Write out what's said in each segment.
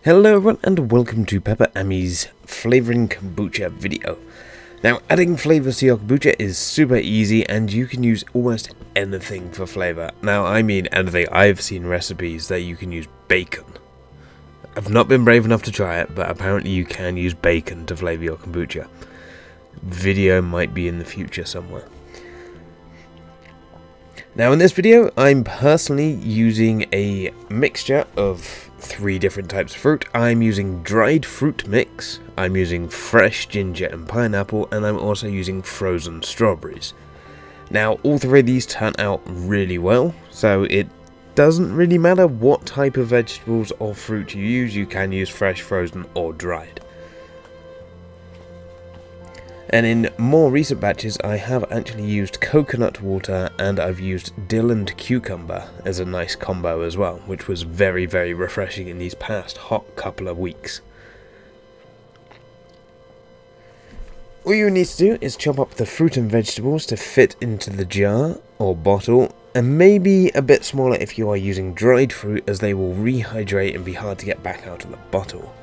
Hello everyone and welcome to PepperAmmy's Flavoring Kombucha video. Now, adding flavors to your kombucha is super easy and you can use almost anything for flavor. Now, I mean anything. I've seen recipes that you can use bacon. I've not been brave enough to try it, but apparently you can use bacon to flavor your kombucha. Video might be in the future somewhere. Now in this video, I'm personally using a mixture of 3 different types of fruit. I'm using dried fruit mix, I'm using fresh ginger and pineapple, and I'm also using frozen strawberries. Now all 3 of these turn out really well, so it doesn't really matter what type of vegetables or fruit you can use fresh, frozen or dried. And in more recent batches, I have actually used coconut water and I've used dill and cucumber as a nice combo as well, which was very, very refreshing in these past hot couple of weeks. All you need to do is chop up the fruit and vegetables to fit into the jar or bottle, and maybe a bit smaller if you are using dried fruit, as they will rehydrate and be hard to get back out of the bottle.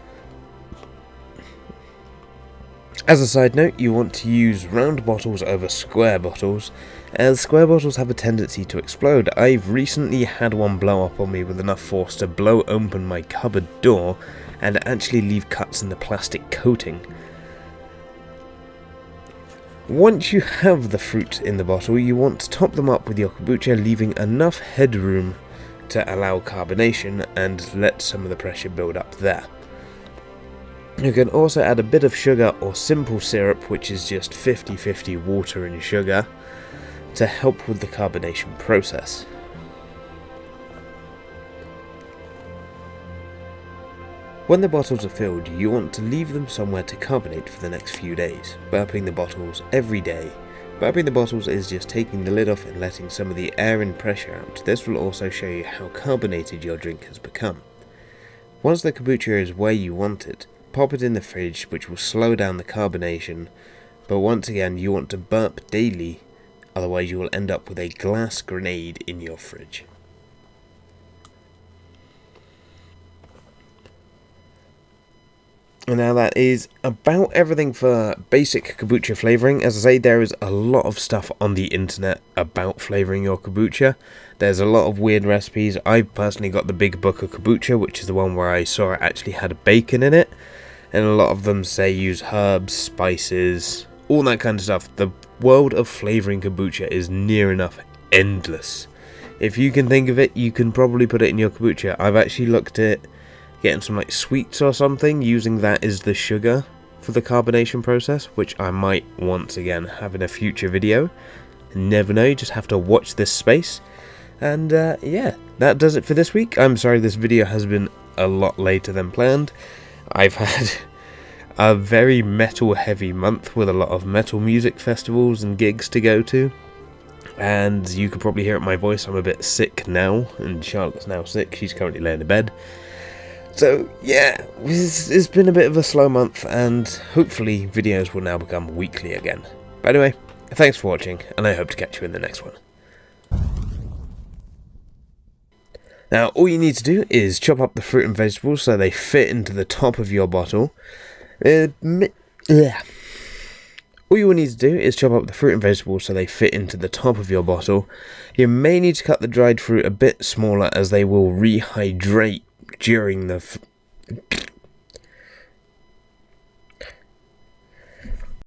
As a side note, you want to use round bottles over square bottles, as square bottles have a tendency to explode. I've recently had one blow up on me with enough force to blow open my cupboard door and actually leave cuts in the plastic coating. Once you have the fruit in the bottle, you want to top them up with your kombucha, leaving enough headroom to allow carbonation and let some of the pressure build up there. You can also add a bit of sugar or simple syrup, which is just 50-50 water and sugar, to help with the carbonation process. When the bottles are filled, you want to leave them somewhere to carbonate for the next few days, burping the bottles every day. Burping the bottles is just taking the lid off and letting some of the air and pressure out. This will also show you how carbonated your drink has become. Once the kombucha is where you want it, pop it in the fridge, which will slow down the carbonation, but once again you want to burp daily, otherwise you will end up with a glass grenade in your fridge. And now that is about everything for basic kombucha flavouring. As I say, there is a lot of stuff on the internet about flavouring your kombucha. There's a lot of weird recipes. I personally got the Big Book of Kombucha, which is the one where I saw it actually had bacon in it. And a lot of them say use herbs, spices, all that kind of stuff. The world of flavouring kombucha is near enough endless. If you can think of it, you can probably put it in your kombucha. I've actually looked at getting some like sweets or something, using that as the sugar for the carbonation process, which I might once again have in a future video. Never know, you just have to watch this space. And yeah, that does it for this week. I'm sorry this video has been a lot later than planned. I've had a very metal heavy month with a lot of metal music festivals and gigs to go to, and you could probably hear it in my voice, I'm a bit sick now, and Charlotte's now sick, she's currently laying in bed. So yeah, it's been a bit of a slow month, and hopefully videos will now become weekly again. But anyway, thanks for watching, and I hope to catch you in the next one. Now, all you need to do is chop up the fruit and vegetables so they fit into the top of your bottle. All you will need to do is chop up the fruit and vegetables so they fit into the top of your bottle. You may need to cut the dried fruit a bit smaller, as they will rehydrate during the